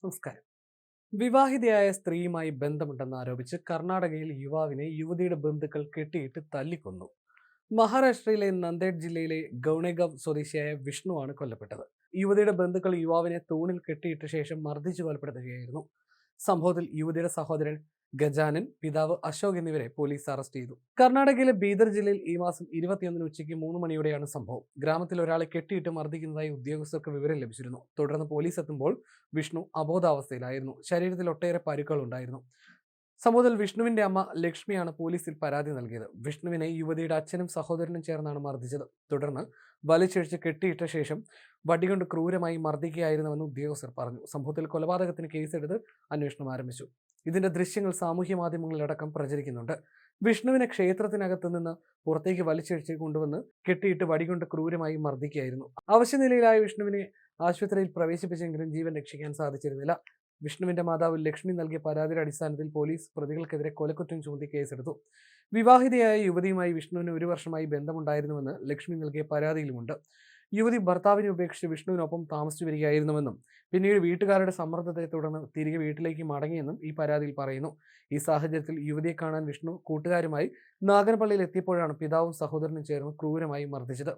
നമസ്കാരം. വിവാഹിതയായ സ്ത്രീയുമായി ബന്ധമുണ്ടെന്ന് ആരോപിച്ച് കർണാടകയിൽ യുവാവിനെ യുവതിയുടെ ബന്ധുക്കൾ കെട്ടിയിട്ട് തല്ലിക്കൊന്നു. മഹാരാഷ്ട്രയിലെ നന്ദേഡ് ജില്ലയിലെ ഗൗണേഗാവ് സ്വദേശിയായ വിഷ്ണുവാണ് കൊല്ലപ്പെട്ടത്. യുവതിയുടെ ബന്ധുക്കൾ യുവാവിനെ തൂണിൽ കെട്ടിയിട്ട ശേഷം മർദ്ദിച്ചു കൊലപ്പെടുത്തുകയായിരുന്നു. സംഭവത്തിൽ യുവതിയുടെ സഹോദരൻ ഗജാനൻ, പിതാവ് അശോക് എന്നിവരെ പോലീസ് അറസ്റ്റ് ചെയ്തു. കർണാടകയിലെ ബീദർ ജില്ലയിൽ ഈ മാസം 21 ഉച്ചയ്ക്ക് 3 മണിയോടെയാണ് സംഭവം. ഗ്രാമത്തിൽ ഒരാളെ കെട്ടിയിട്ട് മർദ്ദിക്കുന്നതായി ഉദ്യോഗസ്ഥർക്ക് വിവരം ലഭിച്ചിരുന്നു. തുടർന്ന് പോലീസ് എത്തുമ്പോൾ വിഷ്ണു അബോധാവസ്ഥയിലായിരുന്നു. ശരീരത്തിൽ ഒട്ടേറെ പരുക്കൾ ഉണ്ടായിരുന്നു. സംഭവത്തിൽ വിഷ്ണുവിന്റെ അമ്മ ലക്ഷ്മിയാണ് പോലീസിൽ പരാതി നൽകിയത്. വിഷ്ണുവിനെ യുവതിയുടെ അച്ഛനും സഹോദരനും ചേർന്നാണ് മർദ്ദിച്ചത്. തുടർന്ന് വലിച്ചിഴച്ച് കെട്ടിയിട്ട ശേഷം വടികൊണ്ട് ക്രൂരമായി മർദ്ദിക്കുകയായിരുന്നുവെന്ന് ഉദ്യോഗസ്ഥർ പറഞ്ഞു. സംഭവത്തിൽ കൊലപാതകത്തിന് കേസെടുത്ത് അന്വേഷണം ആരംഭിച്ചു. ഇതിന്റെ ദൃശ്യങ്ങൾ സാമൂഹ്യ മാധ്യമങ്ങളിലടക്കം പ്രചരിക്കുന്നുണ്ട്. വിഷ്ണുവിനെ ക്ഷേത്രത്തിനകത്ത് നിന്ന് പുറത്തേക്ക് വലിച്ചിഴച്ച് കൊണ്ടുവന്ന് കെട്ടിയിട്ട് വടികൊണ്ട് ക്രൂരമായി മർദ്ദിക്കുകയായിരുന്നു. അവശനിലയിലായ വിഷ്ണുവിനെ ആശുപത്രിയിൽ പ്രവേശിപ്പിച്ചെങ്കിലും ജീവൻ രക്ഷിക്കാൻ സാധിച്ചിരുന്നില്ല. വിഷ്ണുവിന്റെ മാതാവ് ലക്ഷ്മി നൽകിയ പരാതിയുടെ അടിസ്ഥാനത്തിൽ പോലീസ് പ്രതികൾക്കെതിരെ കൊലക്കുറ്റം ചുമത്തി കേസെടുത്തു. വിവാഹിതയായ യുവതിയുമായി വിഷ്ണുവിന് 1 വർഷമായി ബന്ധമുണ്ടായിരുന്നുവെന്ന് ലക്ഷ്മി നൽകിയ പരാതിയിലുമുണ്ട്. യുവതി ഭർത്താവിനെ ഉപേക്ഷിച്ച് വിഷ്ണുവിനൊപ്പം താമസിച്ചു വരികയായിരുന്നുവെന്നും പിന്നീട് വീട്ടുകാരുടെ സമ്മർദ്ദത്തെ തുടർന്ന് തിരികെ വീട്ടിലേക്ക് മടങ്ങിയെന്നും ഈ പരാതിയിൽ പറയുന്നു. ഈ സാഹചര്യത്തിൽ യുവതിയെ കാണാൻ വിഷ്ണു കൂട്ടുകാരുമായി നാഗൻപള്ളിയിൽ എത്തിയപ്പോഴാണ് പിതാവും സഹോദരനും ചേർന്ന് ക്രൂരമായി മർദ്ദിച്ചത്.